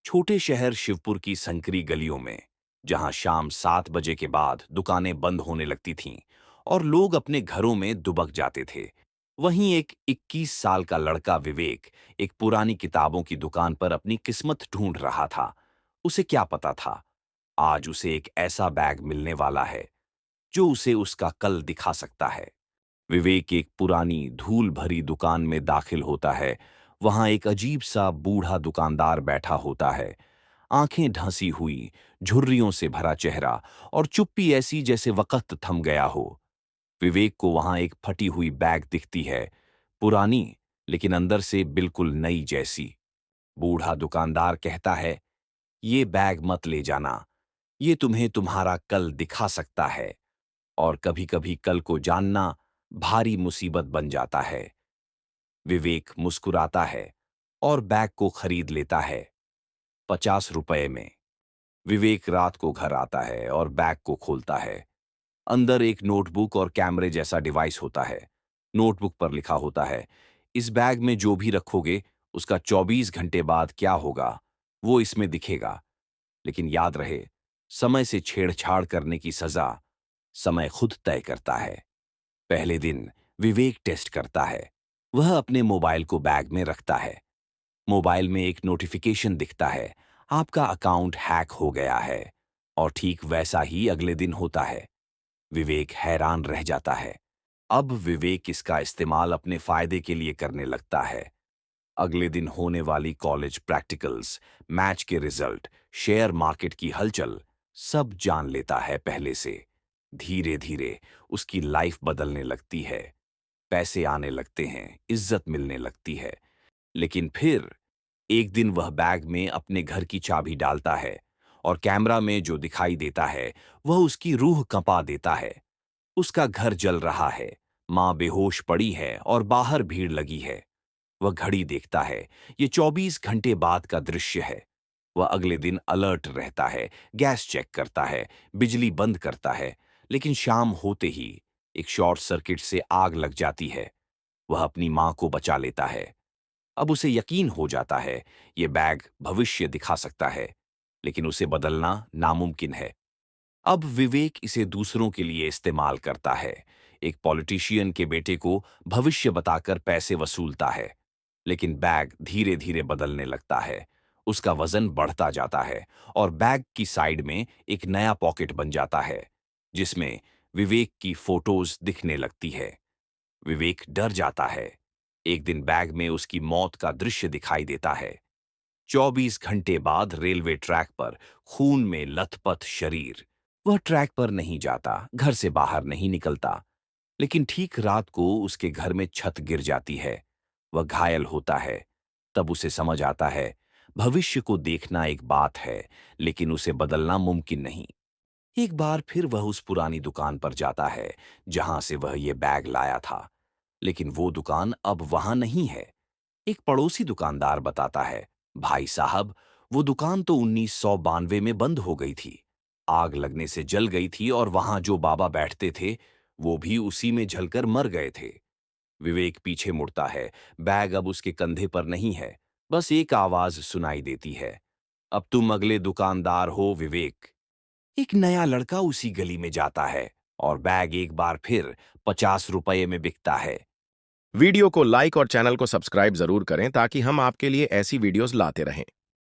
छोटे शहर शिवपुर की संकरी गलियों में, जहां शाम 7 बजे के बाद दुकानें बंद होने लगती थीं और लोग अपने घरों में दुबक जाते थे, वहीं एक 21 साल का लड़का विवेक एक पुरानी किताबों की दुकान पर अपनी किस्मत ढूंढ रहा था। उसे क्या पता था, आज उसे एक ऐसा बैग मिलने वाला है जो उसे उसका कल दिखा सकता है। विवेक एक पुरानी धूल भरी दुकान में दाखिल होता है। वहां एक अजीब सा बूढ़ा दुकानदार बैठा होता है। आंखें ढंसी हुई, झुर्रियों से भरा चेहरा और चुप्पी ऐसी जैसे वक्त थम गया हो। विवेक को वहां एक फटी हुई बैग दिखती है, पुरानी लेकिन अंदर से बिल्कुल नई जैसी। बूढ़ा दुकानदार कहता है, ये बैग मत ले जाना, ये तुम्हें तुम्हारा कल दिखा सकता है। और कभी-कभी कल को जानना भारी मुसीबत बन जाता है। विवेक मुस्कुराता है और बैग को खरीद लेता है, 50 रुपए में। विवेक रात को घर आता है और बैग को खोलता है। अंदर एक नोटबुक और कैमरे जैसा डिवाइस होता है। नोटबुक पर लिखा होता है, इस बैग में जो भी रखोगे उसका 24 घंटे बाद क्या होगा वो इसमें दिखेगा। लेकिन याद रहे, समय से छेड़छाड़ करने की सजा समय खुद तय करता है। पहले दिन विवेक टेस्ट करता है। वह अपने मोबाइल को बैग में रखता है। मोबाइल में एक नोटिफिकेशन दिखता है, आपका अकाउंट हैक हो गया है। और ठीक वैसा ही अगले दिन होता है। विवेक हैरान रह जाता है। अब विवेक इसका इस्तेमाल अपने फायदे के लिए करने लगता है। अगले दिन होने वाली कॉलेज प्रैक्टिकल्स, मैच के रिजल्ट, शेयर मार्केट की हलचल, सब जान लेता है पहले से। धीरे धीरे उसकी लाइफ बदलने लगती है। पैसे आने लगते हैं, इज्जत मिलने लगती है। लेकिन फिर एक दिन वह बैग में अपने घर की चाबी डालता है और कैमरा में जो दिखाई देता है वह उसकी रूह कंपा देता है। उसका घर जल रहा है, मां बेहोश पड़ी है और बाहर भीड़ लगी है। वह घड़ी देखता है, ये 24 घंटे बाद का दृश्य है। वह अगले दिन अलर्ट रहता है, गैस चेक करता है, बिजली बंद करता है। लेकिन शाम होते ही एक शॉर्ट सर्किट से आग लग जाती है। वह अपनी मां को बचा लेता है। अब उसे यकीन हो जाता है, ये बैग भविष्य दिखा सकता है, लेकिन उसे बदलना नामुमकिन है। अब विवेक इसे दूसरों के लिए इस्तेमाल करता है। एक पॉलिटिशियन के बेटे को भविष्य बताकर पैसे वसूलता है। लेकिन बैग धीरे धीरे बदलने लगता है। उसका वजन बढ़ता जाता है और बैग की साइड में एक नया पॉकेट बन जाता है, जिसमें विवेक की फोटोज दिखने लगती है। विवेक डर जाता है। एक दिन बैग में उसकी मौत का दृश्य दिखाई देता है। 24 घंटे बाद रेलवे ट्रैक पर खून में लथपथ शरीर। वह ट्रैक पर नहीं जाता, घर से बाहर नहीं निकलता। लेकिन ठीक रात को उसके घर में छत गिर जाती है। वह घायल होता है। तब उसे समझ आता है, भविष्य को देखना एक बात है, लेकिन उसे बदलना मुमकिन नहीं। एक बार फिर वह उस पुरानी दुकान पर जाता है जहां से वह ये बैग लाया था। लेकिन वो दुकान अब वहां नहीं है। एक पड़ोसी दुकानदार बताता है, भाई साहब, वो दुकान तो 1992 में बंद हो गई थी। आग लगने से जल गई थी और वहां जो बाबा बैठते थे वो भी उसी में जलकर मर गए थे। विवेक पीछे मुड़ता है। बैग अब उसके कंधे पर नहीं है। बस एक आवाज सुनाई देती है, अब तुम अगले दुकानदार हो विवेक। एक नया लड़का उसी गली में जाता है और बैग एक बार फिर 50 रुपए में बिकता है। वीडियो को लाइक और चैनल को सब्सक्राइब जरूर करें ताकि हम आपके लिए ऐसी वीडियोस लाते रहें।